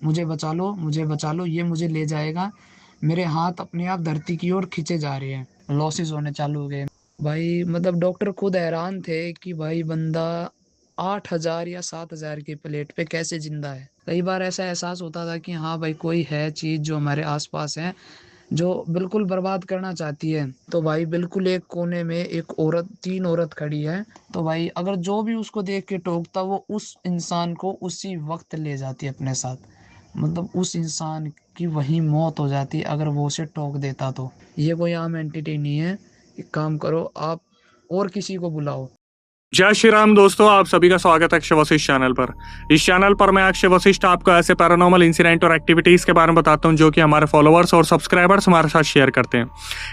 मुझे बचा लो, ये मुझे ले जाएगा। मेरे हाथ अपने आप धरती की ओर खींचे जा रहे हैं। लॉसेस होने चालू हो गए भाई। मतलब डॉक्टर खुद हैरान थे कि भाई बंदा 8,000 या 7,000 की प्लेट पे कैसे जिंदा है। कई बार ऐसा एहसास होता था कि हाँ भाई कोई है चीज जो हमारे आसपास है, जो बिल्कुल बर्बाद करना चाहती है। तो भाई बिल्कुल एक कोने में एक औरत, तीन औरत खड़ी है। तो भाई अगर जो भी उसको देख के टोकता, वो उस इंसान को उसी वक्त ले जाती है अपने साथ। मतलब उस इंसान की वही मौत हो जाती अगर वो उसे टोक देता। तो ये कोई आम एंटिटी नहीं है। एक काम करो आप, और किसी को बुलाओ। जय श्री राम दोस्तों, आप सभी का स्वागत है अक्षय वशिष्ठ चैनल पर। इस चैनल पर मैं अक्षय वशिष्ठ आपको ऐसे पैरानॉर्मल इंसिडेंट और एक्टिविटीज के बारे में बताता हूं जो कि हमारे फॉलोअर्स और सब्सक्राइबर्स हमारे साथ शेयर करते हैं।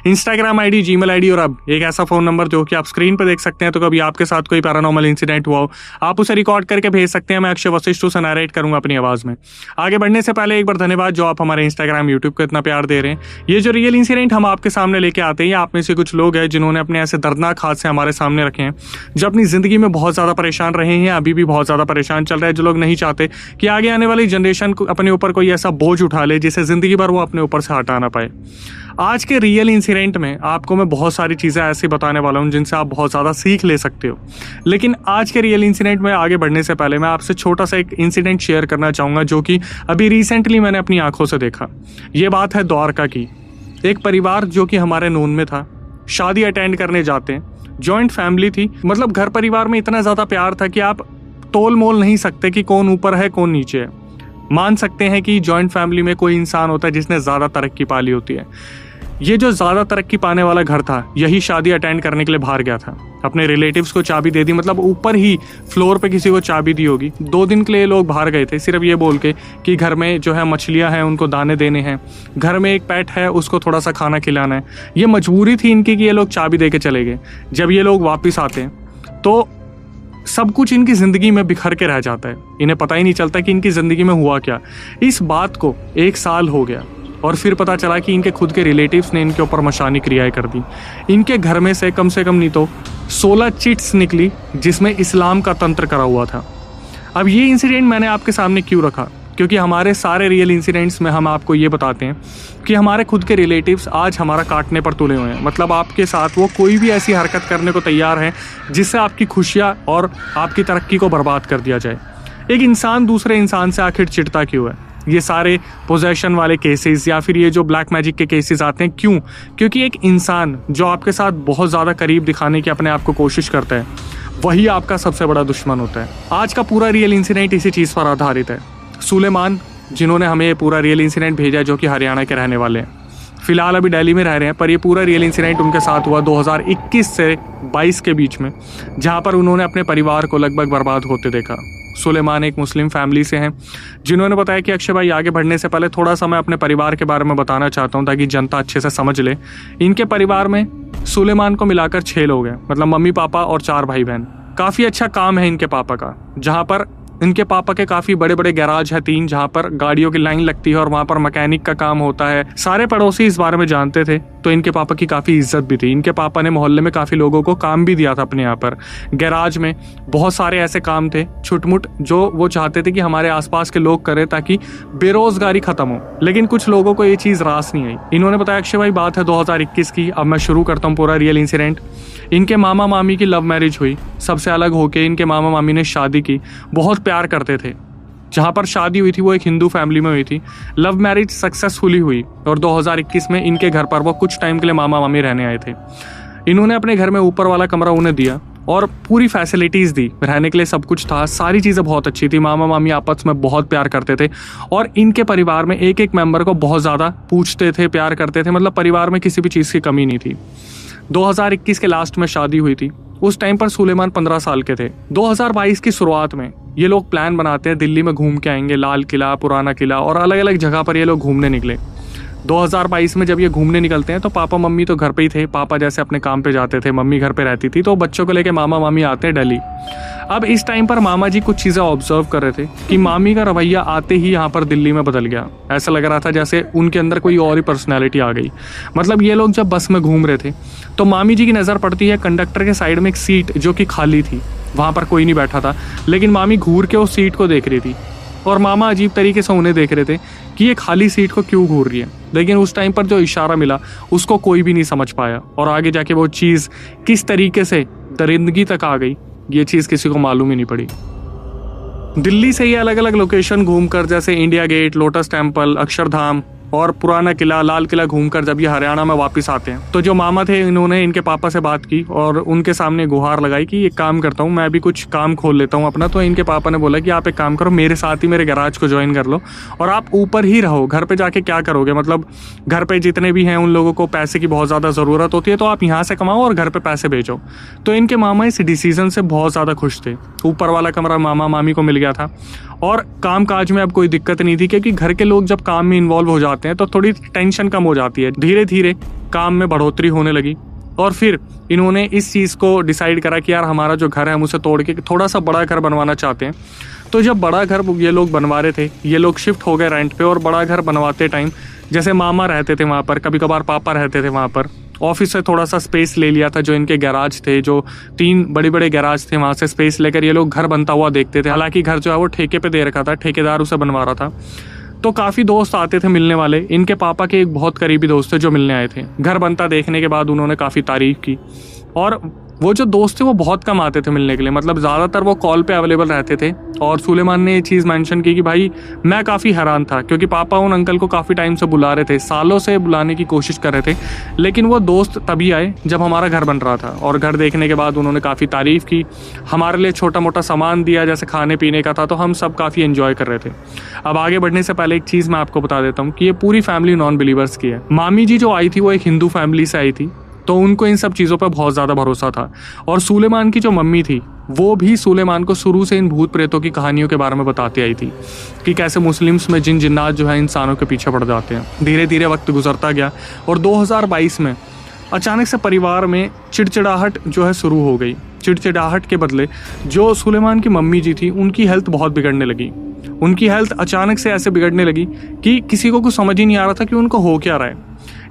इंस्टाग्राम आईडी, जीमेल आईडी और अब एक ऐसा फोन नंबर जो कि आप स्क्रीन पर देख सकते हैं। तो कभी आपके साथ कोई पैरानॉर्मल इंसिडेंट हुआ हो, आप उसे रिकॉर्ड करके भेज सकते हैं। मैं अक्षय वशिष्ठ उसे नरेट करूंगा अपनी आवाज में। आगे बढ़ने से पहले एक बार धन्यवाद जो आप हमारे इंस्टाग्राम, यूट्यूब को इतना प्यार दे रहे हैं। ये जो रियल इंसिडेंट हम आपके सामने लेके आते हैं, आप में से कुछ लोग हैं जिन्होंने अपने ऐसे दर्दनाक हादसे हमारे सामने रखे हैं, जो अपनी जिंदगी में बहुत ज्यादा परेशान रहे हैं, अभी भी बहुत ज्यादा परेशान चल रहे हैं। जो लोग नहीं चाहते कि आगे आने वाली जनरेशन को अपने ऊपर कोई ऐसा बोझ उठा ले जिसे जिंदगी भर वो अपने ऊपर से हटा ना पाए। आज के रियल इंसिडेंट में आपको मैं बहुत सारी चीजें ऐसी बताने वाला हूं जिनसे आप बहुत ज्यादा सीख ले सकते हो। लेकिन आज के रियल इंसिडेंट में आगे बढ़ने से पहले मैं आपसे छोटा सा एक इंसिडेंट शेयर करना चाहूंगा जो कि अभी रिसेंटली मैंने अपनी आंखों से देखा। ये बात है द्वारका की। एक परिवार जो कि हमारे नोन में था, शादी अटेंड करने जाते हैं। जॉइंट फैमिली थी, मतलब घर परिवार में इतना ज्यादा प्यार था कि आप तोल मोल नहीं सकते कि कौन ऊपर है कौन नीचे है। मान सकते हैं कि जॉइंट फैमिली में कोई इंसान होता है जिसने ज्यादा तरक्की पाली होती है। ये जो ज्यादा तरक्की पाने वाला घर था, यही शादी अटेंड करने के लिए बाहर गया था। अपने रिलेटिव्स को चाबी दे दी, मतलब ऊपर ही फ्लोर पे किसी को चाबी दी होगी। 2 दिन के लिए लोग बाहर गए थे, सिर्फ ये बोल के कि घर में जो है मछलियां हैं उनको दाने देने हैं, घर में एक पेट है उसको थोड़ा सा खाना खिलाना है। ये मजबूरी थी इनकी कि ये लोग चाबी दे के चले गए। जब ये लोग वापिस आते हैं तो सब कुछ इनकी जिंदगी में बिखर के रह जाता है। इन्हें पता ही नहीं चलता कि इनकी जिंदगी में हुआ क्या। इस बात को 1 साल हो गया और फिर पता चला कि इनके खुद के रिलेटिव्स ने इनके ऊपर मशानी क्रियाएं कर दी। इनके घर में से कम नहीं तो 16 चिट्स निकली जिसमें इस्लाम का तंत्र करा हुआ था। अब ये इंसिडेंट मैंने आपके सामने क्यों रखा, क्योंकि हमारे सारे रियल इंसिडेंट्स में हम आपको ये बताते हैं कि हमारे खुद के रिलेटिव्स आज हमारा काटने पर तुले हुए हैं। मतलब आपके साथ वो कोई भी ऐसी हरकत करने को तैयार है जिससे आपकी खुशियाँ और आपकी तरक्की को बर्बाद कर दिया जाए। एक इंसान दूसरे इंसान से आखिर चिढ़ता क्यों है? ये सारे पोजेशन वाले केसेस या फिर ये जो ब्लैक मैजिक के केसेस आते हैं, क्यों? क्योंकि एक इंसान जो आपके साथ बहुत ज़्यादा करीब दिखाने की अपने आप को कोशिश करता है, वही आपका सबसे बड़ा दुश्मन होता है। आज का पूरा रियल इंसिडेंट इसी चीज़ पर आधारित है। सुलेमान, जिन्होंने हमें ये पूरा रियल इंसिडेंट भेजा है, जो कि हरियाणा के रहने वाले हैं, फिलहाल अभी दिल्ली में रह रहे हैं, पर ये पूरा रियल इंसिडेंट उनके साथ हुआ 2021 से 22 के बीच में, जहाँ पर उन्होंने अपने परिवार को लगभग बर्बाद होते देखा। सुलेमान एक मुस्लिम फैमिली से हैं, जिन्होंने बताया कि अक्षय भाई आगे बढ़ने से पहले थोड़ा सा मैं अपने परिवार के बारे में बताना चाहता हूँ ताकि जनता अच्छे से समझ ले। इनके परिवार में सुलेमान को मिलाकर 6 लोग हैं, मतलब मम्मी पापा और 4 भाई बहन। काफ़ी अच्छा काम है इनके पापा का, जहाँ पर इनके पापा के काफ़ी बड़े बड़े गैराज है 3, जहाँ पर गाड़ियों की लाइन लगती है और वहाँ पर मैकेनिक का काम होता है। सारे पड़ोसी इस बारे में जानते थे, तो इनके पापा की काफ़ी इज्जत भी थी। इनके पापा ने मोहल्ले में काफ़ी लोगों को काम भी दिया था अपने यहाँ पर। गैराज में बहुत सारे ऐसे काम थे छुटमुट जो वो चाहते थे कि हमारे आसपास के लोग करें ताकि बेरोजगारी खत्म हो, लेकिन कुछ लोगों को ये चीज़ रास नहीं आई। इन्होंने बताया अक्षय भाई बात है 2021 की। अब मैं शुरू करता हूँ पूरा रियल इंसिडेंट। इनके मामा मामी की लव मैरिज हुई। सबसे अलग होके इनके मामा मामी ने शादी की। बहुत प्यार करते थे। जहाँ पर शादी हुई थी वो एक हिंदू फैमिली में हुई थी। लव मैरिज सक्सेसफुली हुई और 2021 में इनके घर पर वो कुछ टाइम के लिए मामा मामी रहने आए थे। इन्होंने अपने घर में ऊपर वाला कमरा उन्हें दिया और पूरी फैसिलिटीज़ दी, रहने के लिए सब कुछ था, सारी चीज़ें बहुत अच्छी थी। मामा मामी आपस में बहुत प्यार करते थे और इनके परिवार में एक एक मेंबर को बहुत ज़्यादा पूछते थे, प्यार करते थे। मतलब परिवार में किसी भी चीज़ की कमी नहीं थी। 2021 के लास्ट में शादी हुई थी। उस टाइम पर सुलेमान 15 साल के थे। 2022 की शुरुआत में ये लोग प्लान बनाते हैं दिल्ली में घूम के आएंगे, लाल किला, पुराना किला और अलग अलग जगह पर ये लोग घूमने निकले। 2022 में जब ये घूमने निकलते हैं तो पापा मम्मी तो घर पे ही थे। पापा जैसे अपने काम पे जाते थे, मम्मी घर पे रहती थी, तो बच्चों को लेके मामा मामी आते हैं दिल्ली। अब इस टाइम पर मामा जी कुछ चीज़ें ऑब्जर्व कर रहे थे कि मामी का रवैया आते ही यहाँ पर दिल्ली में बदल गया। ऐसा लग रहा था जैसे उनके अंदर कोई और ही पर्सनैलिटी आ गई। मतलब ये लोग जब बस में घूम रहे थे तो मामी जी की नज़र पड़ती है कंडक्टर के साइड में एक सीट जो कि खाली थी, वहाँ पर कोई नहीं बैठा था, लेकिन मामी घूर के उस सीट को देख रही थी। और मामा अजीब तरीके से उन्हें देख रहे थे कि ये खाली सीट को क्यों घूर रही है। लेकिन उस टाइम पर जो इशारा मिला उसको कोई भी नहीं समझ पाया, और आगे जाके वो चीज़ किस तरीके से दरिंदगी तक आ गई ये चीज़ किसी को मालूम ही नहीं पड़ी। दिल्ली से ये अलग अलग लोकेशन घूमकर, जैसे India Gate, Lotus Temple, Akshardham और पुराना किला, लाल किला घूमकर जब ये हरियाणा में वापस आते हैं तो जो मामा थे इन्होंने इनके पापा से बात की और उनके सामने गुहार लगाई कि एक काम करता हूँ, मैं भी कुछ काम खोल लेता हूँ अपना। तो इनके पापा ने बोला कि आप एक काम करो, मेरे साथ ही मेरे गैराज को ज्वाइन कर लो और आप ऊपर ही रहो, घर पे जाके क्या करोगे, मतलब घर पे जितने भी हैं उन लोगों को पैसे की बहुत ज़्यादा ज़रूरत होती है, तो आप यहाँ से कमाओ और घर पर पैसे भेजो। तो इनके मामा इस डिसीज़न से बहुत ज़्यादा खुश थे। ऊपर वाला कमरा मामा मामी को मिल गया था और काम काज में अब कोई दिक्कत नहीं थी, क्योंकि घर के लोग जब काम में इन्वॉल्व हो जाते हैं तो थोड़ी टेंशन कम हो जाती है। धीरे धीरे काम में बढ़ोतरी होने लगी और फिर इन्होंने इस चीज़ को डिसाइड करा कि यार हमारा जो घर है हम उसे तोड़ के थोड़ा सा बड़ा घर बनवाना चाहते हैं। तो जब बड़ा घर ये लोग बनवा रहे थे, ये लोग शिफ्ट हो गए रेंट पे, और बड़ा घर बनवाते टाइम जैसे मामा रहते थे वहाँ पर, कभी कभार पापा रहते थे वहाँ पर, ऑफिस से थोड़ा सा स्पेस ले लिया था, जो इनके गैराज थे, जो 3 बड़े बड़े गैराज थे, वहाँ से स्पेस लेकर ये लोग घर बनता हुआ देखते थे। हालांकि घर जो है वो ठेके पे दे रखा था, ठेकेदार उसे बनवा रहा था। तो काफ़ी दोस्त आते थे मिलने वाले। इनके पापा के एक बहुत करीबी दोस्त थे जो मिलने आए थे। घर बनता देखने के बाद उन्होंने काफ़ी तारीफ की, और वो जो दोस्त थे वो बहुत कम आते थे मिलने के लिए, मतलब ज़्यादातर वो कॉल पे अवेलेबल रहते थे। और सुलेमान ने ये चीज़ मेंशन की कि भाई मैं काफ़ी हैरान था, क्योंकि पापा उन अंकल को काफ़ी टाइम से बुला रहे थे, सालों से बुलाने की कोशिश कर रहे थे, लेकिन वो दोस्त तभी आए जब हमारा घर बन रहा था। और घर देखने के बाद उन्होंने काफ़ी तारीफ़ की, हमारे लिए छोटा मोटा सामान दिया जैसे खाने पीने का था, तो हम सब काफ़ी एंजॉय कर रहे थे। अब आगे बढ़ने से पहले एक चीज़ मैं आपको बता देता हूँ कि ये पूरी फैमिली नॉन बिलीवर्स की है। मामी जी जो आई थी वो एक हिंदू फैमिली से आई थी, तो उनको इन सब चीज़ों पर बहुत ज़्यादा भरोसा था। और सुलेमान की जो मम्मी थी वो भी सुलेमान को शुरू से इन भूत प्रेतों की कहानियों के बारे में बताती आई थी कि कैसे मुस्लिम्स में जिन जिन्नात जो है इंसानों के पीछे पड़ जाते हैं। धीरे धीरे वक्त गुजरता गया और 2022 में अचानक से परिवार में चिड़चिड़ाहट जो है शुरू हो गई। चिड़चिड़ाहट के बदले जो सुलेमान की मम्मी जी थी उनकी हेल्थ बहुत बिगड़ने लगी। उनकी हेल्थ अचानक से ऐसे बिगड़ने लगी कि किसी को कुछ समझ ही नहीं आ रहा था कि उनको हो क्या रहा है।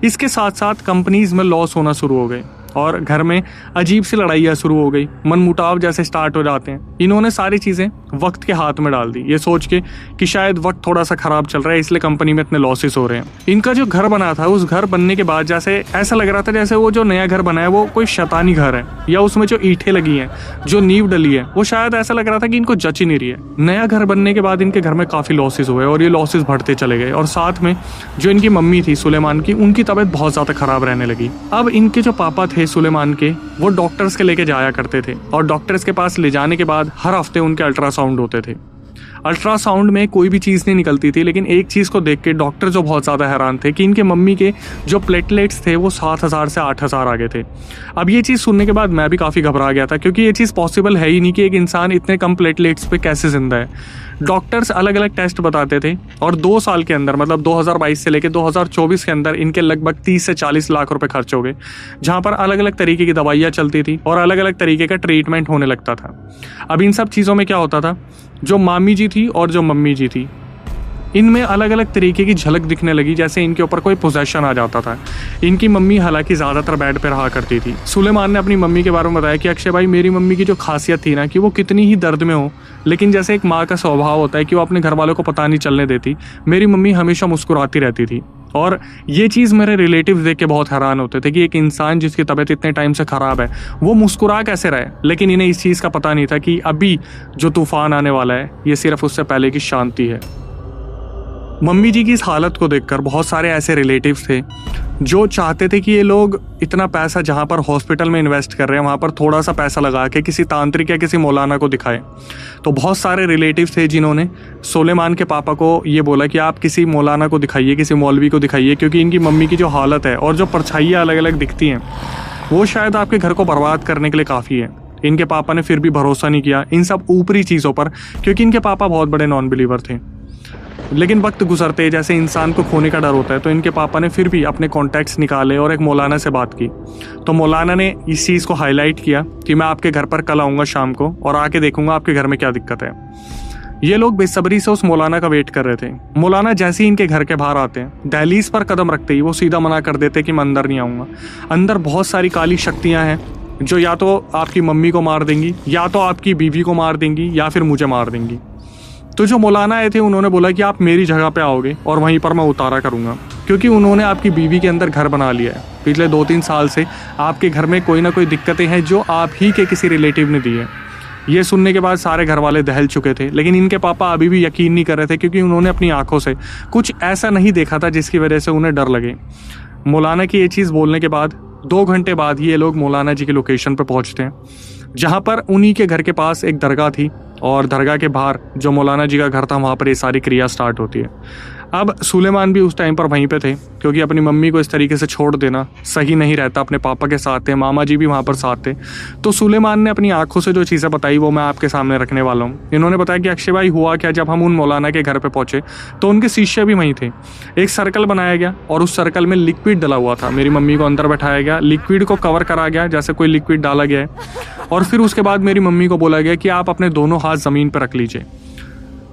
इसके साथ साथ कंपनीज में लॉस होना शुरू हो गए और घर में अजीब सी लड़ाइयाँ शुरू हो गई, मनमुटाव जैसे स्टार्ट हो जाते हैं। इन्होंने सारी चीज़ें वक्त के हाथ में डाल दी, ये सोच के कि शायद वक्त थोड़ा सा खराब चल रहा है इसलिए कंपनी में इतने लॉसेस हो रहे हैं। इनका जो घर बना था, उस घर बनने के बाद जैसे ऐसा लग रहा था जैसे वो जो नया घर बना है वो कोई शैतानी घर है, या उसमें जो ईंटें लगी हैं, जो नींव डली है, वो शायद ऐसा लग रहा था कि इनको जच ही नहीं रही है। नया घर बनने के बाद इनके घर में काफ़ी लॉसेस हुए और ये लॉसेस बढ़ते चले गए। और साथ में जो इनकी मम्मी थी सुलेमान की, उनकी तबीयत बहुत ज़्यादा खराब रहने लगी। अब इनके जो पापा थे सुलेमान के, वो डॉक्टर्स के लेके जाया करते थे और डॉक्टर्स के पास ले जाने के बाद हर हफ्ते उनके अल्ट्रासाउंड होते थे। अल्ट्रासाउंड में कोई भी चीज़ नहीं निकलती थी, लेकिन एक चीज़ को देख के डॉक्टर जो बहुत ज़्यादा हैरान थे कि इनके मम्मी के जो प्लेटलेट्स थे वो 7,000 से 8,000 आ गए थे। अब ये चीज़ सुनने के बाद मैं भी काफ़ी घबरा गया था, क्योंकि ये चीज़ पॉसिबल है ही नहीं कि एक इंसान इतने कम प्लेटलेट्स पे कैसे जिंदा है। डॉक्टर्स अलग अलग टेस्ट बताते थे और 2 साल के अंदर, मतलब 2022 से लेकर 2024 के अंदर इनके लगभग 30 से 40 लाख रुपए खर्च हो गए, जहाँ पर अलग अलग तरीके की दवाइयाँ चलती थी और अलग अलग तरीके का ट्रीटमेंट होने लगता था। अब इन सब चीज़ों में क्या होता था, जो मामी जी थी और जो मम्मी जी थी, इनमें अलग अलग तरीके की झलक दिखने लगी, जैसे इनके ऊपर कोई पोजेशन आ जाता था। इनकी मम्मी हालांकि ज़्यादातर बेड पर रहा करती थी। सुलेमान ने अपनी मम्मी के बारे में बताया कि अक्षय भाई, मेरी मम्मी की जो खासियत थी ना कि वो कितनी ही दर्द में हो, लेकिन जैसे एक माँ का स्वभाव होता है कि वो अपने घर वालों को पता नहीं चलने देती, मेरी मम्मी हमेशा मुस्कुराती रहती थी। और ये चीज़ मेरे रिलेटिव्स देख के बहुत हैरान होते थे कि एक इंसान जिसकी तबीयत इतने टाइम से ख़राब है वो मुस्कुरा कैसे रहे। लेकिन इन्हें इस चीज़ का पता नहीं था कि अभी जो तूफान आने वाला है ये सिर्फ उससे पहले की शांति है। मम्मी जी की इस हालत को देखकर बहुत सारे ऐसे रिलेटिव्स थे जो चाहते थे कि ये लोग इतना पैसा जहाँ पर हॉस्पिटल में इन्वेस्ट कर रहे हैं वहाँ पर थोड़ा सा पैसा लगा के किसी तांत्रिक या किसी मौलाना को दिखाएं। तो बहुत सारे रिलेटिव्स थे जिन्होंने सुलेमान के पापा को ये बोला कि आप किसी मौलाना को दिखाइए, किसी मौलवी को दिखाइए, क्योंकि इनकी मम्मी की जो हालत है और जो परछाइयाँ अलग अलग दिखती हैं वो शायद आपके घर को बर्बाद करने के लिए काफ़ी है। इनके पापा ने फिर भी भरोसा नहीं किया इन सब ऊपरी चीज़ों पर, क्योंकि इनके पापा बहुत बड़े नॉन बिलीवर थे। लेकिन वक्त गुजरते जैसे इंसान को खोने का डर होता है, तो इनके पापा ने फिर भी अपने कॉन्टैक्ट्स निकाले और एक मौलाना से बात की। तो मौलाना ने इस चीज़ को हाईलाइट किया कि मैं आपके घर पर कल आऊँगा शाम को और आके देखूंगा आपके घर में क्या दिक्कत है। ये लोग बेसब्री से उस मौलाना का वेट कर रहे थे। मौलाना जैसे ही इनके घर के बाहर आते हैं, दहलीज पर कदम रखते ही वो सीधा मना कर देते कि मैं अंदर नहीं आऊँगा। अंदर बहुत सारी काली शक्तियाँ हैं जो या तो आपकी मम्मी को मार देंगी, या तो आपकी बीवी को मार देंगी, या फिर मुझे मार देंगी। तो जो मौलाना आए थे उन्होंने बोला कि आप मेरी जगह पे आओगे और वहीं पर मैं उतारा करूँगा, क्योंकि उन्होंने आपकी बीवी के अंदर घर बना लिया है। पिछले 2-3 साल से आपके घर में कोई ना कोई दिक्कतें हैं जो आप ही के किसी रिलेटिव ने दी है। ये सुनने के बाद सारे घर वाले दहल चुके थे, लेकिन इनके पापा अभी भी यकीन नहीं कर रहे थे, क्योंकि उन्होंने अपनी आंखों से कुछ ऐसा नहीं देखा था जिसकी वजह से उन्हें डर लगे। मौलाना की ये चीज़ बोलने के बाद 2 घंटे बाद ये लोग मौलाना जी के लोकेशन पर पहुंचते हैं, जहां पर उन्हीं के घर के पास एक दरगाह थी और दरगाह के बाहर जो मौलाना जी का घर था वहां पर ये सारी क्रिया स्टार्ट होती है। अब सुलेमान भी उस टाइम पर वहीं पे थे, क्योंकि अपनी मम्मी को इस तरीके से छोड़ देना सही नहीं रहता। अपने पापा के साथ थे, मामा जी भी वहाँ पर साथ थे। तो सुलेमान ने अपनी आंखों से जो चीज़ें बताई वो मैं आपके सामने रखने वाला हूँ। इन्होंने बताया कि अक्षय भाई हुआ क्या, जब हम उन मौलाना के घर पे पहुँचे तो उनके शिष्य भी वहीं थे। एक सर्कल बनाया गया और उस सर्कल में लिक्विड डला हुआ था। मेरी मम्मी को अंदर बैठाया गया, लिक्विड को कवर करा गया जैसे कोई लिक्विड डाला गया है, और फिर उसके बाद मेरी मम्मी को बोला गया कि आप अपने दोनों हाथ ज़मीन पर रख लीजिए।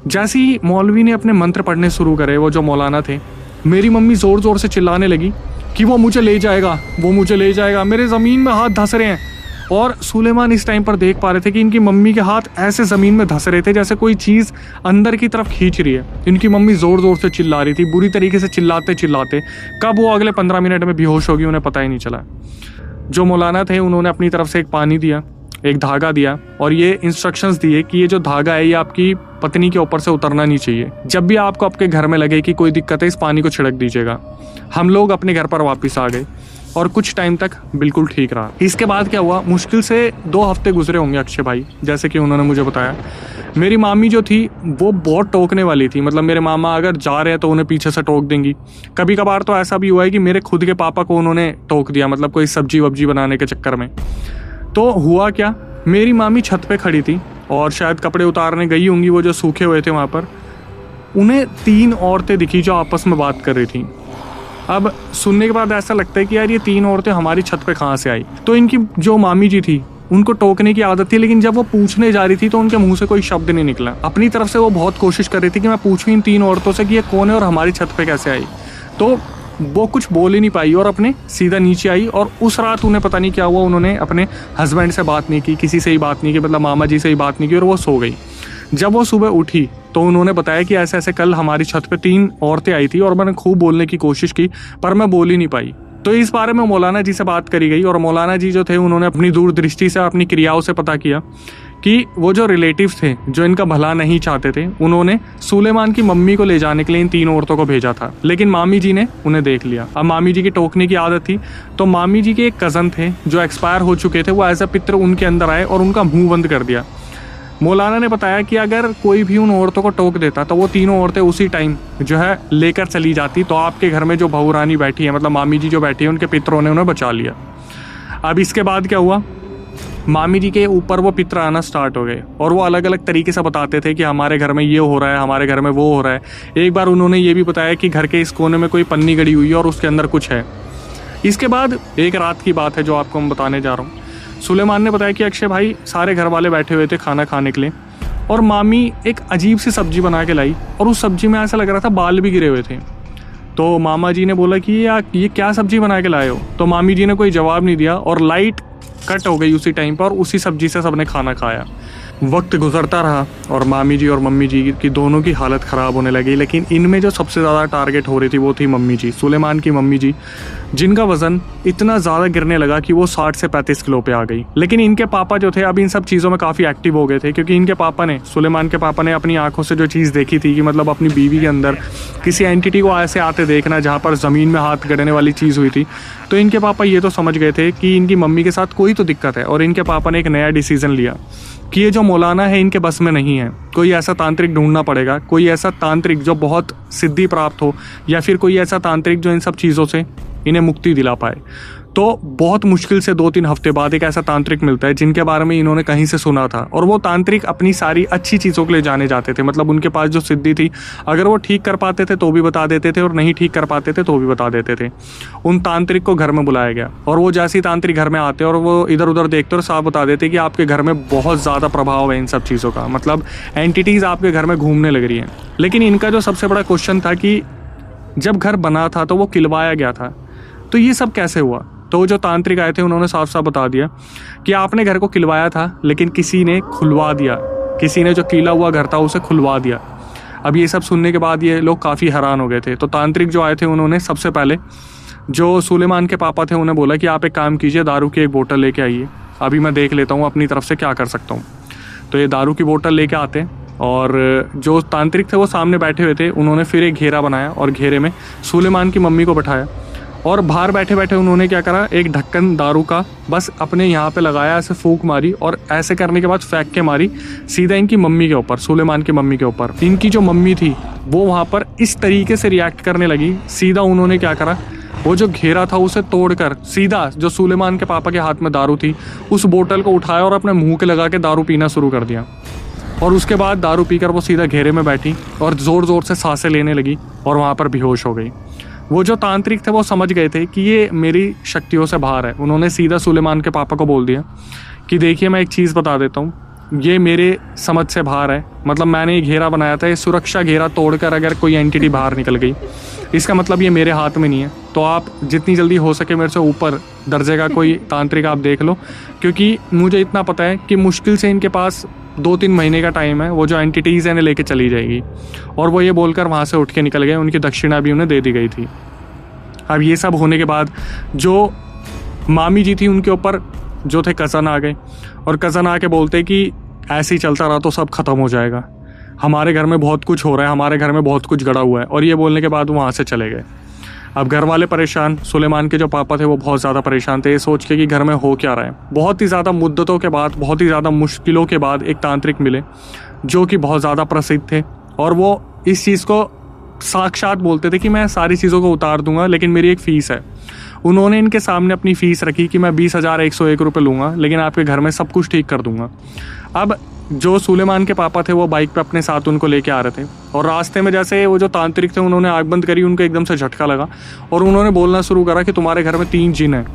जैसे ही मौलवी ने अपने मंत्र पढ़ने शुरू करे, वो जो मौलाना थे, मेरी मम्मी ज़ोर ज़ोर से चिल्लाने लगी कि वो मुझे ले जाएगा, वो मुझे ले जाएगा, मेरे ज़मीन में हाथ धंस रहे हैं। और सुलेमान इस टाइम पर देख पा रहे थे कि इनकी मम्मी के हाथ ऐसे ज़मीन में धंस रहे थे जैसे कोई चीज़ अंदर की तरफ खींच रही है। इनकी मम्मी ज़ोर ज़ोर से चिल्ला रही थी, बुरी तरीके से चिल्लाते चिल्लाते कब वो अगले 15 मिनट में बेहोश होगी उन्हें पता ही नहीं चला। जो मौलाना थे उन्होंने अपनी तरफ से एक पानी दिया, एक धागा दिया, और ये इंस्ट्रक्शंस दिए कि ये जो धागा है ये आपकी पत्नी के ऊपर से उतरना नहीं चाहिए। जब भी आपको आपके घर में लगे कि कोई दिक्कत है, इस पानी को छिड़क दीजिएगा। हम लोग अपने घर पर वापस आ गए और कुछ टाइम तक बिल्कुल ठीक रहा। इसके बाद क्या हुआ, मुश्किल से 2 हफ्ते गुजरे होंगे अक्षय भाई, जैसे कि उन्होंने मुझे बताया। मेरी मामी जो थी वो बहुत टोकने वाली थी, मतलब मेरे मामा अगर जा रहे हैं तो उन्हें पीछे से टोक देंगी। कभी कभार तो ऐसा भी हुआ है कि मेरे खुद के पापा को उन्होंने टोक दिया, मतलब कोई सब्जी वब्जी बनाने के चक्कर में। तो हुआ क्या, मेरी मामी छत पे खड़ी थी और शायद कपड़े उतारने गई होंगी, वो जो सूखे हुए थे वहाँ पर। उन्हें 3 औरतें दिखी जो आपस में बात कर रही थी। अब सुनने के बाद ऐसा लगता है कि यार ये 3 औरतें हमारी छत पे कहाँ से आई। तो इनकी जो मामी जी थी उनको टोकने की आदत थी, लेकिन जब वो पूछने जा रही थी तो उनके मुंह से कोई शब्द नहीं निकला। अपनी तरफ से वो बहुत कोशिश कर रही थी कि मैं पूछूं इन 3 औरतों से कि ये कौन है और हमारी छत पे कैसे आई। तो वो कुछ बोल ही नहीं पाई और अपने सीधा नीचे आई। और उस रात उन्हें पता नहीं क्या हुआ, उन्होंने अपने हस्बैंड से बात नहीं की, किसी से ही बात नहीं की, मतलब मामा जी से ही बात नहीं की, और वो सो गई। जब वो सुबह उठी तो उन्होंने बताया कि ऐसे ऐसे कल हमारी छत पे 3 औरतें आई थी और मैंने खूब बोलने की कोशिश की पर मैं बोल ही नहीं पाई। तो इस बारे में मौलाना जी से बात करी गई और मौलाना जी जो थे उन्होंने अपनी दूरदृष्टि से अपनी क्रियाओं से पता किया कि वो जो रिलेटिव्स थे जो इनका भला नहीं चाहते थे, उन्होंने सुलेमान की मम्मी को ले जाने के लिए इन 3 औरतों को भेजा था, लेकिन मामी जी ने उन्हें देख लिया। अब मामी जी की टोकने की आदत थी, तो मामी जी के एक कज़न थे जो एक्सपायर हो चुके थे, वो एज अ पित्र उनके अंदर आए और उनका मुंह बंद कर दिया। मौलाना ने बताया कि अगर कोई भी उन औरतों को टोक देता तो वो 3 औरतें उसी टाइम जो है लेकर चली जाती, तो आपके घर में जो बहू रानी बैठी है, मतलब मामी जी जो बैठी है, उनके पितरों ने उन्हें बचा लिया। अब इसके बाद क्या हुआ, मामी जी के ऊपर वो पितर आना स्टार्ट हो गए और वो अलग अलग तरीके से बताते थे कि हमारे घर में ये हो रहा है, हमारे घर में वो हो रहा है। एक बार उन्होंने ये भी बताया कि घर के इस कोने में कोई पन्नी गड़ी हुई है और उसके अंदर कुछ है। इसके बाद एक रात की बात है जो आपको मैं बताने जा रहा हूँ। सुलेमान ने बताया कि अक्षय भाई सारे घर वाले बैठे हुए थे खाना खाने के लिए और मामी एक अजीब सी सब्जी बना के लाई और उस सब्जी में ऐसा लग रहा था बाल भी गिरे हुए थे। तो मामा जी ने बोला कि ये क्या सब्जी बना के लाए हो। तो मामी जी ने कोई जवाब नहीं दिया और लाइट कट हो गई उसी टाइम पर और उसी सब्जी से सबने खाना खाया। वक्त गुजरता रहा और मामी जी और मम्मी जी की दोनों की हालत ख़राब होने लगी, लेकिन इनमें जो सबसे ज़्यादा टारगेट हो रही थी वो थी मम्मी जी, सुलेमान की मम्मी जी, जिनका वज़न इतना ज़्यादा गिरने लगा कि वो 60 से 35 किलो पे आ गई। लेकिन इनके पापा जो थे अब इन सब चीज़ों में काफ़ी एक्टिव हो गए थे, क्योंकि इनके पापा ने, सुलेमान के पापा ने अपनी आंखों से जो चीज़ देखी थी कि मतलब अपनी बीवी के अंदर किसी एंटिटी को ऐसे आते देखना जहाँ पर ज़मीन में हाथ गड़ने वाली चीज़ हुई थी, तो इनके पापा ये तो समझ गए थे कि इनकी मम्मी के साथ कोई तो दिक्कत है। और इनके पापा ने एक नया डिसीज़न लिया कि ये जो मौलाना है इनके बस में नहीं है, कोई ऐसा तांत्रिक ढूंढना पड़ेगा, कोई ऐसा तांत्रिक जो बहुत सिद्धि प्राप्त हो या फिर कोई ऐसा तांत्रिक जो इन सब चीज़ों से इन्हें मुक्ति दिला पाए। तो बहुत मुश्किल से 2-3 हफ्ते बाद एक ऐसा तांत्रिक मिलता है जिनके बारे में इन्होंने कहीं से सुना था, और वो तांत्रिक अपनी सारी अच्छी चीज़ों के लिए जाने जाते थे। मतलब उनके पास जो सिद्धि थी, अगर वो ठीक कर पाते थे तो भी बता देते थे और नहीं ठीक कर पाते थे तो भी बता देते थे। उन तांत्रिक को घर में बुलाया गया और वो जैसे ही तांत्रिक घर में आते और वो इधर उधर देखते और साफ बता देते कि आपके घर में बहुत ज़्यादा प्रभाव है इन सब चीज़ों का, मतलब एंटिटीज़ आपके घर में घूमने लग रही हैं। लेकिन इनका जो सबसे बड़ा क्वेश्चन था कि जब घर बना था तो वो किलवाया गया था, तो ये सब कैसे हुआ। तो जो तांत्रिक आए थे उन्होंने साफ साफ बता दिया कि आपने घर को किलवाया था, लेकिन किसी ने खुलवा दिया, किसी ने जो कीला हुआ घर था उसे खुलवा दिया। अब ये सब सुनने के बाद ये लोग काफ़ी हैरान हो गए थे। तो तांत्रिक जो आए थे उन्होंने सबसे पहले जो सुलेमान के पापा थे उन्हें बोला कि आप एक काम कीजिए, दारू की एक बोतल लेके आइए, अभी मैं देख लेता हूँ अपनी तरफ से क्या कर सकता हूँ। तो ये दारू की बोतल लेके आते हैं और जो तांत्रिक थे वो सामने बैठे हुए थे। उन्होंने फिर एक घेरा बनाया और घेरे में सुलेमान की मम्मी को बैठाया और बाहर बैठे बैठे उन्होंने क्या करा, एक ढक्कन दारू का बस अपने यहाँ पे लगाया, ऐसे फूंक मारी और ऐसे करने के बाद फेंक के मारी सीधा इनकी मम्मी के ऊपर, सुलेमान की मम्मी के ऊपर। इनकी जो मम्मी थी वो वहाँ पर इस तरीके से रिएक्ट करने लगी, सीधा उन्होंने क्या करा, वो जो घेरा था उसे तोड़कर सीधा जो सुलेमान के पापा के हाथ में दारू थी उस बोतल को उठाया और अपने मुंह के लगा के दारू पीना शुरू कर दिया। और उसके बाद दारू पीकर वो सीधा घेरे में बैठी और ज़ोर ज़ोर से सांसें लेने लगी और वहाँ पर बेहोश हो गई। वो जो तांत्रिक थे वो समझ गए थे कि ये मेरी शक्तियों से बाहर है। उन्होंने सीधा सुलेमान के पापा को बोल दिया कि देखिए मैं एक चीज़ बता देता हूँ, ये मेरे समझ से बाहर है, मतलब मैंने ये घेरा बनाया था, ये सुरक्षा घेरा तोड़कर अगर कोई एंटिटी बाहर निकल गई इसका मतलब ये मेरे हाथ में नहीं है। तो आप जितनी जल्दी हो सके मेरे से ऊपर दर्जे का कोई तांत्रिक आप देख लो, क्योंकि मुझे इतना पता है कि मुश्किल से इनके पास 2-3 महीने का टाइम है, वो जो एंटिटीज़ है इन्हें लेके चली जाएगी। और वो ये बोलकर वहाँ से उठ के निकल गए, उनकी दक्षिणा भी उन्हें दे दी गई थी। अब ये सब होने के बाद जो मामी जी थी उनके ऊपर जो थे कज़न आ गए और कज़न आके बोलते कि ऐसे ही चलता रहा तो सब ख़त्म हो जाएगा, हमारे घर में बहुत कुछ हो रहा है, हमारे घर में बहुत कुछ गड़ा हुआ है। और ये बोलने के बाद वहाँ से चले गए। अब घर वाले परेशान, सुलेमान के जो पापा थे वो बहुत ज़्यादा परेशान थे ये सोच के कि घर में हो क्या रहा है। बहुत ही ज़्यादा मुद्दतों के बाद, बहुत ही ज़्यादा मुश्किलों के बाद एक तांत्रिक मिले जो कि बहुत ज़्यादा प्रसिद्ध थे और वो इस चीज़ को साक्षात बोलते थे कि मैं सारी चीज़ों को उतार दूंगा लेकिन मेरी एक फ़ीस है। उन्होंने इनके सामने अपनी फ़ीस रखी कि मैं 20,101 रुपये लूँगा लेकिन आपके घर में सब कुछ ठीक कर दूँगा। अब जो सुलेमान के पापा थे वो बाइक पे अपने साथ उनको लेके आ रहे थे और रास्ते में जैसे वो जो तांत्रिक थे उन्होंने आग बंद करी, उनको एकदम से झटका लगा और उन्होंने बोलना शुरू करा कि तुम्हारे घर में 3 जिन हैं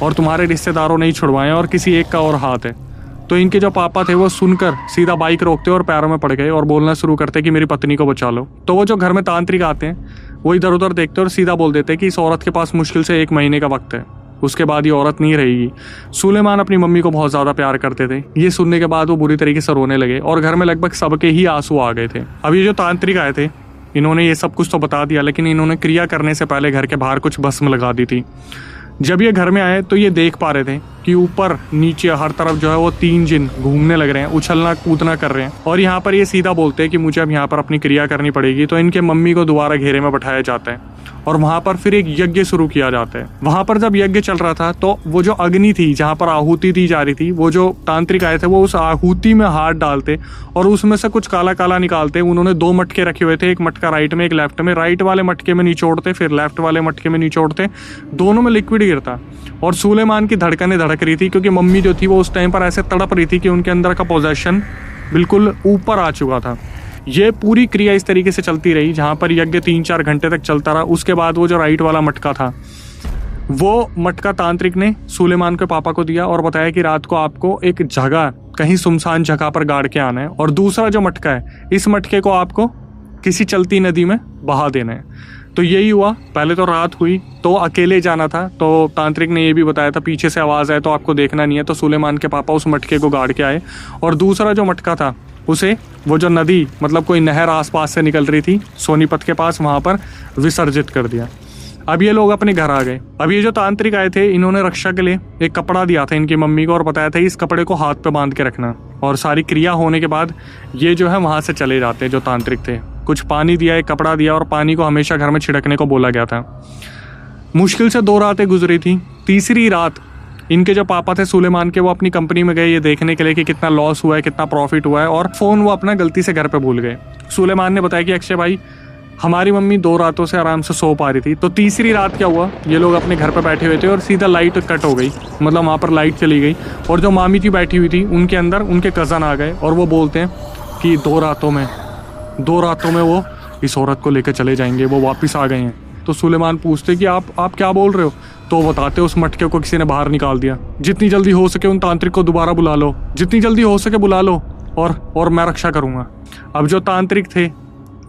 और तुम्हारे रिश्तेदारों ने ही छुड़वाए और किसी एक का और हाथ है। तो इनके जो पापा थे वो सुनकर सीधा बाइक रोकते और पैरों में पड़ गए और बोलना शुरू करते कि मेरी पत्नी को बचा लो। तो वो जो घर में तांत्रिक आते हैं वो इधर उधर देखते और सीधा बोल देते कि इस औरत के पास मुश्किल से 1 महीने का वक्त है, उसके बाद ये औरत नहीं रहेगी। सुलेमान अपनी मम्मी को बहुत ज़्यादा प्यार करते थे। ये सुनने के बाद वो बुरी तरीके से रोने लगे और घर में लगभग सबके ही आंसू आ गए थे। अब ये जो तांत्रिक आए थे इन्होंने ये सब कुछ तो बता दिया लेकिन इन्होंने क्रिया करने से पहले घर के बाहर कुछ भस्म लगा दी थी। जब ये घर में आए तो ये देख पा रहे थे कि ऊपर नीचे हर तरफ जो है वो 3 जिन घूमने लग रहे हैं, उछलना कूदना कर रहे हैं। और यहाँ पर ये सीधा बोलते हैं कि मुझे अब यहाँ पर अपनी क्रिया करनी पड़ेगी। तो इनके मम्मी को दोबारा घेरे में बैठाया जाता है और वहाँ पर फिर एक यज्ञ शुरू किया जाता है। वहाँ पर जब यज्ञ चल रहा था तो वो जो अग्नि थी जहाँ पर आहुति दी जा रही थी, वो जो तांत्रिक आए थे वो उस आहुति में हाथ डालते और उसमें से कुछ काला काला निकालते। उन्होंने 2 मटके रखे हुए थे, एक मटका राइट में एक लेफ्ट में। राइट वाले मटके में निचोड़ते फिर लेफ्ट वाले मटके में निचोड़ते, दोनों में लिक्विड गिरता और सुलेमान की धड़कनें धड़क रही थी क्योंकि मम्मी जो थी वो उस टाइम पर ऐसे तड़प रही थी कि उनके अंदर का पोजेशन बिल्कुल ऊपर आ चुका था। ये पूरी क्रिया इस तरीके से चलती रही जहाँ पर यज्ञ 3-4 घंटे तक चलता रहा। उसके बाद वो जो राइट वाला मटका था वो मटका तांत्रिक ने सुलेमान के पापा को दिया और बताया कि रात को आपको एक जगह, कहीं सुनसान जगह पर गाड़ के आना है और दूसरा जो मटका है इस मटके को आपको किसी चलती नदी में बहा देना है। तो यही हुआ। पहले तो रात हुई तो अकेले जाना था, तो तांत्रिक ने ये भी बताया था पीछे से आवाज़ आए तो आपको देखना नहीं है। तो सुलेमान के पापा उस मटके को गाड़ के आए और दूसरा जो मटका था उसे वो जो नदी, मतलब कोई नहर आसपास से निकल रही थी सोनीपत के पास, वहाँ पर विसर्जित कर दिया। अब ये लोग अपने घर आ गए। अब ये जो तांत्रिक आए थे इन्होंने रक्षा के लिए एक कपड़ा दिया था इनकी मम्मी को और बताया था इस कपड़े को हाथ पे बांध के रखना। और सारी क्रिया होने के बाद ये जो है वहाँ से चले जाते हैं जो तांत्रिक थे। कुछ पानी दिया, एक कपड़ा दिया और पानी को हमेशा घर में छिड़कने को बोला गया था। मुश्किल से 2 रातें गुजरी थी। तीसरी रात इनके जो पापा थे सुलेमान के, वो अपनी कंपनी में गए ये देखने के लिए कि कितना लॉस हुआ है, कितना प्रॉफिट हुआ है, और फ़ोन वो अपना गलती से घर पे भूल गए। सुलेमान ने बताया कि अक्षय भाई हमारी मम्मी 2 रातों से आराम से सो पा रही थी। तो तीसरी रात क्या हुआ, ये लोग अपने घर पे बैठे हुए थे और सीधा लाइट कट हो गई, मतलब वहाँ पर लाइट चली गई और जो मामी जी बैठी हुई थी उनके अंदर उनके कज़न आ गए और वो बोलते हैं कि 2 रातों में वो इस औरत को लेकर चले जाएंगे, वो वापस आ गए हैं। तो सुलेमान पूछते कि आप क्या बोल रहे हो? तो बताते उस मटके को किसी ने बाहर निकाल दिया। जितनी जल्दी हो सके उन तांत्रिक को दोबारा बुला लो, जितनी जल्दी हो सके बुला लो और मैं रक्षा करूँगा। अब जो तांत्रिक थे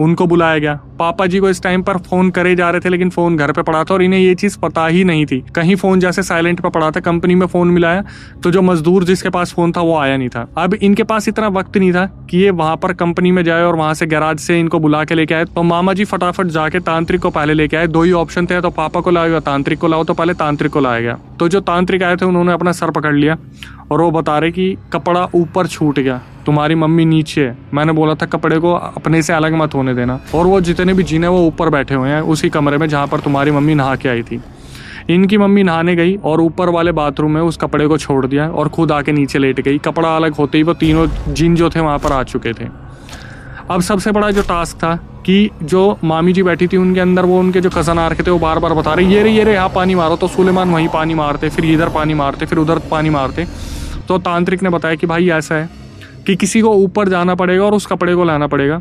उनको बुलाया गया। पापा जी को इस टाइम पर फोन करे जा रहे थे, लेकिन फोन घर पे पड़ा था और इन्हें ये चीज पता ही नहीं थी। कहीं फोन जैसे साइलेंट पे पड़ा था, कंपनी में फोन मिलाया तो जो मजदूर जिसके पास फोन था वो आया नहीं था। अब इनके पास इतना वक्त नहीं था कि ये वहां पर कंपनी में जाए और वहां से गैराज से इनको बुला के लेके आए। तो मामा जी फटाफट जाके तांत्रिक को पहले लेके आए। दो ही ऑप्शन थे, तो पापा को लाओ या तांत्रिक को लाओ। तो पहले तांत्रिक को लाया गया। तो जो तांत्रिक आए थे उन्होंने अपना सर पकड़ लिया और वो बता रहे कि कपड़ा ऊपर छूट गया, तुम्हारी मम्मी नीचे है, मैंने बोला था कपड़े को अपने से अलग मत होने देना, और वो जितने भी जिन है वो ऊपर बैठे हुए हैं उसी कमरे में जहाँ पर तुम्हारी मम्मी नहा के आई थी। इनकी मम्मी नहाने गई और ऊपर वाले बाथरूम में उस कपड़े को छोड़ दिया और खुद आके नीचे लेट गई। कपड़ा अलग होते ही वो तीनों जिन जो थे वहाँ पर आ चुके थे। अब सबसे बड़ा जो टास्क था कि जो मामी जी बैठी थी उनके अंदर वो उनके जो कज़न आ रखे थे वो बार बार बता रहे ये रे यहाँ पानी मारो। तो सुलेमान वहीं पानी मारते, फिर इधर पानी मारते, फिर उधर पानी मारते। तो तांत्रिक ने बताया कि भाई ऐसा है कि किसी को ऊपर जाना पड़ेगा और उस कपड़े को लाना पड़ेगा।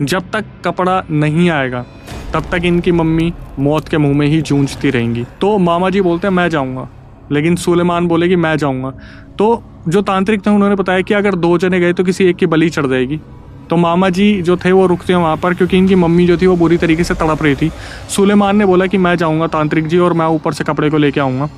जब तक कपड़ा नहीं आएगा तब तक इनकी मम्मी मौत के मुंह में ही जूझती रहेंगी। तो मामा जी बोलते हैं मैं जाऊँगा, लेकिन सुलेमान बोले कि मैं जाऊँगा। तो जो तांत्रिक थे उन्होंने बताया कि अगर 2 जने गए तो किसी एक की बलि चढ़ जाएगी। तो मामा जी जो थे वो रुकते हैं वहाँ पर, क्योंकि इनकी मम्मी जो थी वो बुरी तरीके से तड़प रही थी। सुलेमान ने बोला कि मैं जाऊँगा तांत्रिक जी, और मैं ऊपर से कपड़े को लेके आऊँगा।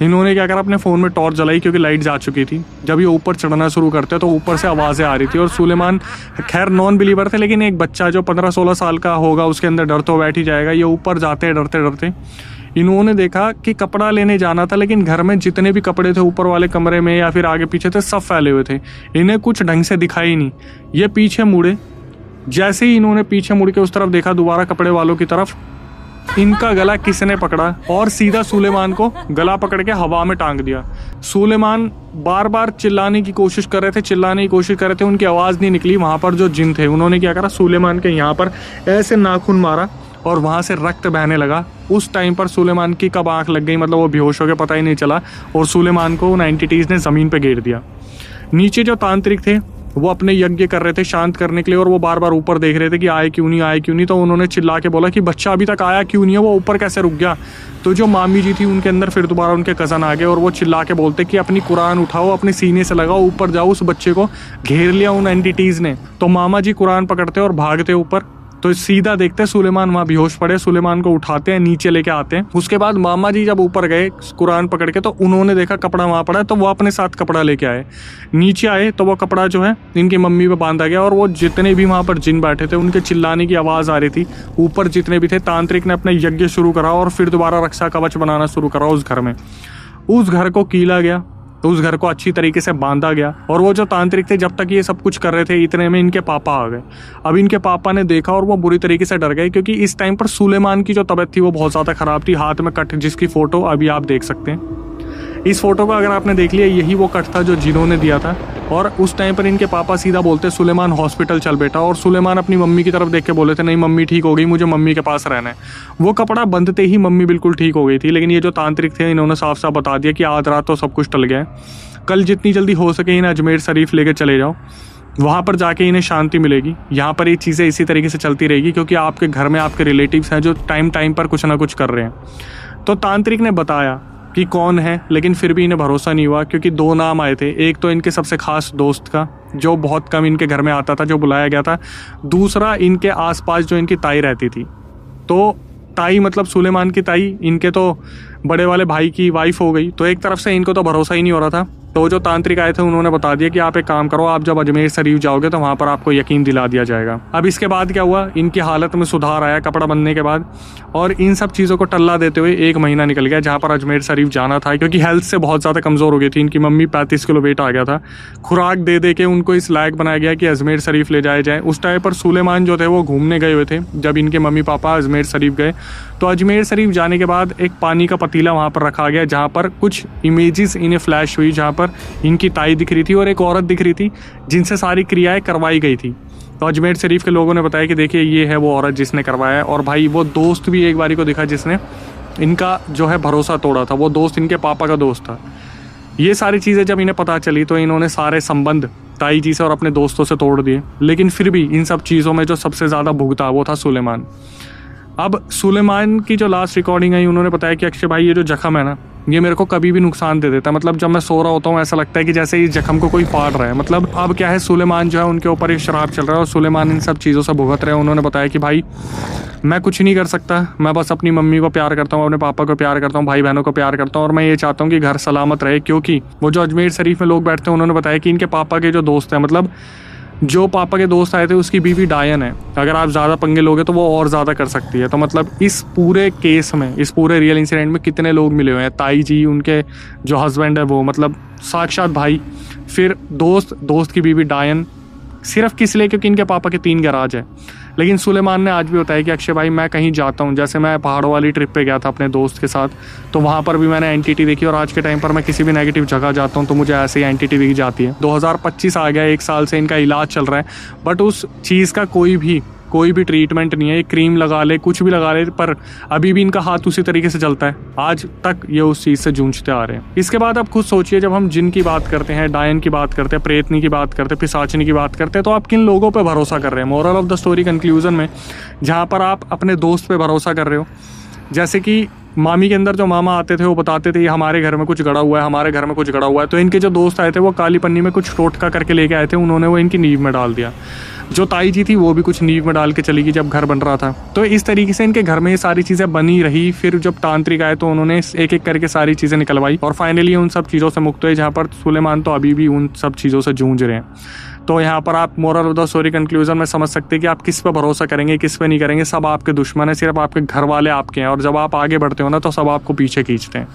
इन्होंने क्या करा, अपने फ़ोन में टॉर्च जलाई क्योंकि लाइट जा चुकी थी। जब ये ऊपर चढ़ना शुरू करते तो ऊपर से आवाज़ें आ रही थी, और सुलेमान खैर नॉन बिलीवर थे, लेकिन एक बच्चा जो 15-16 साल का होगा उसके अंदर डर तो बैठ ही जाएगा। ये ऊपर जाते डरते डरते इन्होंने देखा कि कपड़ा लेने जाना था, लेकिन घर में जितने भी कपड़े थे ऊपर वाले कमरे में या फिर आगे पीछे थे सब फैले हुए थे। इन्हें कुछ ढंग से दिखाई नहीं। ये पीछे मुड़े, जैसे ही इन्होंने पीछे मुड़ के उस तरफ देखा दोबारा कपड़े वालों की तरफ, इनका गला किसने पकड़ा और सीधा सुलेमान को गला पकड़ के हवा में टांग दिया। सुलेमान बार बार चिल्लाने की कोशिश कर रहे थे, उनकी आवाज़ नहीं निकली। वहाँ पर जो जिन थे उन्होंने क्या करा, सुलेमान के यहाँ पर ऐसे नाखून मारा और वहाँ से रक्त बहने लगा। उस टाइम पर सुलेमान की कब आँख लग गई, मतलब वो बेहोश हो गया, पता ही नहीं चला, और सुलेमान को उन एंटिटीज़ ने ज़मीन पर गिर दिया। नीचे जो तांत्रिक थे वो अपने यज्ञ कर रहे थे शांत करने के लिए, और वो बार बार ऊपर देख रहे थे कि आए क्यों नहीं। तो उन्होंने चिल्ला के बोला कि बच्चा अभी तक आया क्यों नहीं है, वो ऊपर कैसे रुक गया। तो जो मामी जी थी उनके अंदर फिर दोबारा उनके कज़न आ गए और वो चिल्ला के बोलते कि अपनी कुरान उठाओ, अपने सीने से लगाओ, ऊपर जाओ। उस बच्चे को घेर लिया उन एंटिटीज़ ने। तो मामा जी कुरान पकड़ते और भागते ऊपर, तो सीधा देखते सुलेमान वहाँ बेहोश पड़े। सुलेमान को उठाते हैं, नीचे लेके आते हैं। उसके बाद मामा जी जब ऊपर गए कुरान पकड़ के, तो उन्होंने देखा कपड़ा वहाँ पड़ा है, तो वो अपने साथ कपड़ा लेके आए। नीचे आए तो वो कपड़ा जो है इनकी मम्मी पे बांधा गया, और वो जितने भी वहाँ पर जिन बैठे थे उनके चिल्लाने की आवाज़ आ रही थी। ऊपर जितने भी थे, तांत्रिक ने अपना यज्ञ शुरू करा और फिर दोबारा रक्षा कवच बनाना शुरू करा उस घर में। उस घर को कीला गया, तो उस घर को अच्छी तरीके से बांधा गया। और वो जो तांत्रिक थे जब तक ये सब कुछ कर रहे थे, इतने में इनके पापा आ गए। अब इनके पापा ने देखा और वो बुरी तरीके से डर गए, क्योंकि इस टाइम पर सुलेमान की जो तबीयत थी वो बहुत ज़्यादा ख़राब थी। हाथ में कट, जिसकी फ़ोटो अभी आप देख सकते हैं। इस फोटो को अगर आपने देख लिया, यही वो कट था जो जिन्होंने दिया था। और उस टाइम पर इनके पापा सीधा बोलते सुलेमान हॉस्पिटल चल बेटा, और सुलेमान अपनी मम्मी की तरफ देख के बोले थे नहीं मम्मी ठीक हो गई, मुझे मम्मी के पास रहना है। वो कपड़ा बंधते ही मम्मी बिल्कुल ठीक हो गई थी, लेकिन ये जो तांत्रिक थे इन्होंने साफ साफ बता दिया कि आज रात तो सब कुछ टल गया है, कल जितनी जल्दी हो सके इन्हें अजमेर शरीफ लेके चले जाओ, वहाँ पर जाके इन्हें शांति मिलेगी। यहाँ पर ये चीज़ें इसी तरीके से चलती रहेगी, क्योंकि आपके घर में आपके रिलेटिव्स हैं जो टाइम टाइम पर कुछ ना कुछ कर रहे हैं। तो तांत्रिक ने बताया कि कौन है, लेकिन फिर भी इन्हें भरोसा नहीं हुआ, क्योंकि 2 नाम आए थे। एक तो इनके सबसे खास दोस्त का, जो बहुत कम इनके घर में आता था, जो बुलाया गया था। दूसरा इनके आसपास जो इनकी ताई रहती थी। तो ताई मतलब सुलेमान की ताई, इनके तो बड़े वाले भाई की वाइफ हो गई। तो एक तरफ से इनको तो भरोसा ही नहीं हो रहा था। तो जो तांत्रिक आए थे उन्होंने बता दिया कि आप एक काम करो, आप जब अजमेर शरीफ जाओगे तो वहाँ पर आपको यकीन दिला दिया जाएगा। अब इसके बाद क्या हुआ, इनकी हालत में सुधार आया कपड़ा बनने के बाद, और इन सब चीज़ों को टल्ला देते हुए 1 महीना निकल गया जहाँ पर अजमेर शरीफ जाना था, क्योंकि हेल्थ से बहुत ज़्यादा कमज़ोर हो गई थी। इनकी मम्मी 35 किलो वेट आ गया था। खुराक दे दे के उनको इस लायक बनाया गया कि अजमेर शरीफ ले जाए जाए। उस टाइम पर सुलेमान जो थे वो घूमने गए हुए थे। जब इनके मम्मी पापा अजमेर शरीफ गए तो अजमेर शरीफ जाने के बाद एक पानी का पतीला वहाँ पर रखा गया, जहाँ पर कुछ इमेजेस इन्हें फ्लैश हुई, जहाँ पर इनकी ताई दिख रही थी और एक औरत दिख रही थी, जिनसे सारी क्रियाएं करवाई गई थी। तो अजमेर शरीफ के लोगों ने बताया कि देखिए ये है वो औरत जिसने करवाया है। और भाई वो दोस्त भी एक बारी को दिखा जिसने इनका जो है भरोसा तोड़ा था। वो दोस्त इनके पापा का दोस्त था। ये सारी चीज़ें जब इन्हें पता चली तो इन्होंने सारे संबंध ताई जी से और अपने दोस्तों से तोड़ दिए। लेकिन फिर भी इन सब चीज़ों में जो सबसे ज़्यादा भुगता वो था सुलेमान। अब सुलेमान की जो लास्ट रिकॉर्डिंग आई, उन्होंने बताया कि अक्षय भाई ये जो जख्म है ना, ये मेरे को कभी भी नुकसान दे देता है। मतलब जब मैं सो रहा होता हूँ ऐसा लगता है कि जैसे इस जख्म को कोई फाड़ रहा है। मतलब अब क्या है, सुलेमान जो है उनके ऊपर एक शराब चल रहा है और सुलेमान इन सब चीज़ों से भुगत रहे हैं। उन्होंने बताया कि भाई मैं कुछ नहीं कर सकता, मैं बस अपनी मम्मी को प्यार करता हूँ, अपने पापा को प्यार करता हूँ, भाई बहनों को प्यार करता हूँ, और मैं ये चाहता हूँ कि घर सलामत रहे। क्योंकि वो जो अजमेर शरीफ में लोग बैठते हैं, उन्होंने बताया कि इनके पापा के जो दोस्त हैं, मतलब जो पापा के दोस्त आए थे उसकी बीवी डायन है, अगर आप ज़्यादा पंगे लोगे तो वो और ज़्यादा कर सकती है। तो मतलब इस पूरे केस में, इस पूरे रियल इंसिडेंट में कितने लोग मिले हुए हैं, ताई जी, उनके जो हस्बैंड है वो, मतलब साक्षात भाई, फिर दोस्त की बीवी डायन, सिर्फ किस लिए, क्योंकि इनके पापा के 3 गैराज है। लेकिन सुलेमान ने आज भी बताया कि अक्षय भाई मैं कहीं जाता हूँ, जैसे मैं पहाड़ों वाली ट्रिप पे गया था अपने दोस्त के साथ, तो वहाँ पर भी मैंने एंटिटी देखी, और आज के टाइम पर मैं किसी भी नेगेटिव जगह जाता हूँ तो मुझे ऐसे ही एंटिटी दिख जाती है। 2025 आ गया, 1 साल से इनका इलाज चल रहा है, बट उस चीज़ का कोई भी ट्रीटमेंट नहीं है। ये क्रीम लगा ले, कुछ भी लगा ले, पर अभी भी इनका हाथ उसी तरीके से चलता है। आज तक ये उस चीज़ से जूझते आ रहे हैं। इसके बाद आप खुद सोचिए, जब हम जिन की बात करते हैं, डायन की बात करते हैं, प्रेतनी की बात करते हैं, पिशाचनी की बात करते हैं, तो आप किन लोगों पे भरोसा कर रहे हैं? Moral of the story conclusion में जहाँ पर आप अपने दोस्त पे भरोसा कर रहे हो, जैसे कि मामी के अंदर जो मामा आते थे वो बताते थे ये हमारे घर में कुछ गड़ा हुआ है, हमारे घर में कुछ गड़ा हुआ है, तो इनके जो दोस्त आए थे वो काली पन्नी में कुछ टोटका करके लेके आए थे, उन्होंने वो इनकी नींव में डाल दिया। जो ताई जी थी वो भी कुछ नींव में डाल के चली गई जब घर बन रहा था। तो इस तरीके से इनके घर में ये सारी चीज़ें बनी रही। फिर जब तांत्रिक आए तो उन्होंने एक एक करके सारी चीज़ें निकलवाई और फाइनली उन सब चीज़ों से मुक्त हुए, जहाँ पर सुलेमान तो अभी भी उन सब चीज़ों से जूझ रहे हैं। तो यहाँ पर आप moral of the story conclusion में समझ सकते हैं कि आप किस पे भरोसा करेंगे, किस पे नहीं करेंगे। सब आपके दुश्मन है, सिर्फ आपके घर वाले आपके हैं, और जब आप आगे बढ़ते हो ना तो सब आपको पीछे खींचते हैं।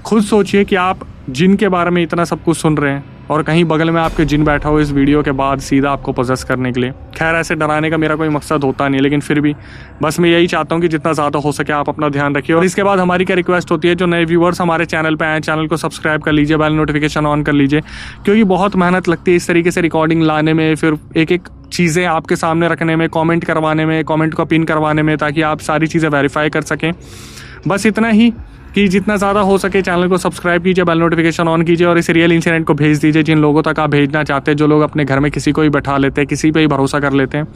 खुद सोचिए कि आप जिन के बारे में इतना सब कुछ सुन रहे हैं और कहीं बगल में आपके जिन बैठा हो इस वीडियो के बाद सीधा आपको पोजेस करने के लिए। खैर ऐसे डराने का मेरा कोई मकसद होता नहीं, लेकिन फिर भी बस मैं यही चाहता हूँ कि जितना ज़्यादा हो सके आप अपना ध्यान रखिए। और इसके बाद हमारी क्या रिक्वेस्ट होती है, जो नए व्यूअर्स हमारे चैनल पे आए, चैनल को सब्सक्राइब कर लीजिए, बेल नोटिफिकेशन ऑन कर लीजिए, क्योंकि बहुत मेहनत लगती है इस तरीके से रिकॉर्डिंग लाने में, फिर एक एक चीज़ें आपके सामने रखने में, कमेंट करवाने में, कमेंट को पिन करवाने में, ताकि आप सारी चीज़ें वेरीफाई कर सकें। बस इतना ही कि जितना ज़्यादा हो सके चैनल को सब्सक्राइब कीजिए, बेल नोटिफिकेशन ऑन कीजिए, और इस रियल इंसिडेंट को भेज दीजिए जिन लोगों तक आप भेजना चाहते हैं, जो लोग अपने घर में किसी को ही बैठा लेते हैं, किसी पे ही भरोसा कर लेते हैं।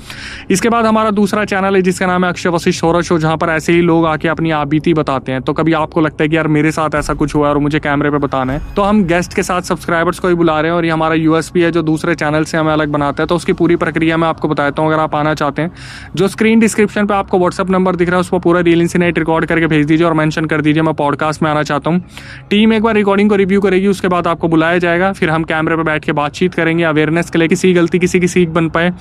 इसके बाद हमारा दूसरा चैनल है जिसका नाम है अक्षय वशिष्ठ हॉरर शो, जहाँ पर ऐसे ही लोग आके अपनी आबीती बताते हैं। तो कभी आपको लगता है कि यार मेरे साथ ऐसा कुछ हुआ और मुझे कैमरे पर बताना है, तो हम गेस्ट के साथ सब्सक्राइबर्स को ही बुला रहे हैं, और ये हमारा यूएसपी है जो दूसरे चैनल से हमें अलग बनाता है। तो उसकी पूरी प्रक्रिया मैं आपको बताता हूँ। अगर आप आना चाहते हैं, जो स्क्रीन डिस्क्रिप्शन पर आपको व्हाट्सअप नंबर दिख रहा है उस पर पूरा रियल इंसिडेंट रिकॉर्ड करके भेज दीजिए और मेंशन कर दीजिए मैं पॉडकास्ट में आना चाहता हूँ। टीम एक बार रिकॉर्डिंग को रिव्यू करेगी, उसके बाद आपको बुलाया जाएगा, फिर हम कैमरे पे बैठ के बातचीत करेंगे अवेयरनेस के लिए, किसी गलती किसी की सीख बन पाए।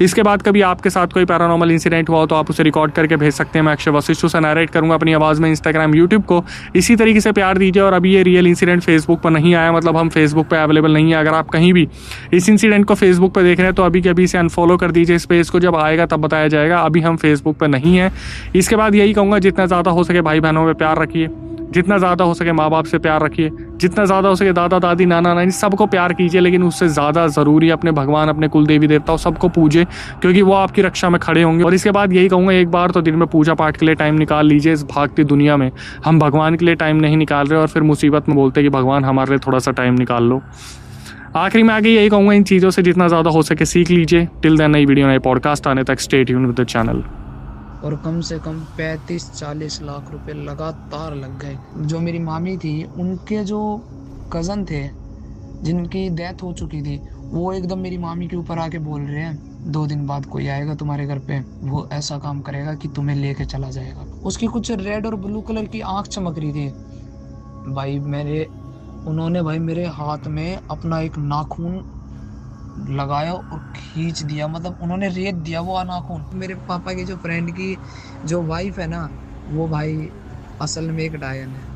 इसके बाद कभी आपके साथ कोई पैरानॉर्मल इंसिडेंट हुआ तो आप उसे रिकॉर्ड करके भेज सकते हैं। मैं अक्षय वशिष्ठ से नरेट करूंगा अपनी आवाज़ में इंस्टाग्राम, यूट्यूब को। इसी तरीके से प्यार दीजिए। और अभी ये रियल इंसिडेंट फेसबुक पर नहीं आया, मतलब हम फेसबुक पर अवेलेबल नहीं है। अगर आप कहीं भी इस इंसिडेंट को फेसबुक पर देख रहे हैं तो अभी के अभी इसे अनफॉलो कर दीजिए। इस पेज को जब आएगा तब बताया जाएगा। अभी हम फेसबुक पर नहीं है। इसके बाद यही कहूँगा, जितना ज़्यादा हो सके भाई बहनों में प्यार रखिए, जितना ज़्यादा हो सके माँ बाप से प्यार रखिए, जितना ज़्यादा हो सके दादा दादी नाना नानी सबको प्यार कीजिए, लेकिन उससे ज़्यादा ज़रूरी अपने भगवान, अपने कुल देवी देवताओं सबको पूजे, क्योंकि वो आपकी रक्षा में खड़े होंगे। और इसके बाद यही कहूँगा, एक बार तो दिन में पूजा पाठ के लिए टाइम निकाल लीजिए। इस भागती दुनिया में हम भगवान के लिए टाइम नहीं निकाल रहे और फिर मुसीबत में बोलते कि भगवान हमारे लिए थोड़ा सा टाइम निकाल लो। आखिरी में आगे यही कहूँगा, इन चीज़ों से जितना ज़्यादा हो सके सीख लीजिए। टिल देन नई वीडियो नए पॉडकास्ट आने तक stay tuned with the channel. और कम से कम 35-40 लाख रुपए लगातार लग गए। जो मेरी मामी थी, उनके जो कज़न थे जिनकी डेथ हो चुकी थी, वो एकदम मेरी मामी के ऊपर आके बोल रहे हैं 2 दिन बाद कोई आएगा तुम्हारे घर पे, वो ऐसा काम करेगा कि तुम्हें लेके चला जाएगा। उसकी कुछ रेड और ब्लू कलर की आँख चमक रही थी। भाई उन्होंने मेरे हाथ में अपना एक नाखून लगाया और खींच दिया, मतलब उन्होंने रेत दिया वो नाखून। मेरे पापा के जो फ्रेंड की जो वाइफ है ना, वो भाई असल में एक डायन है।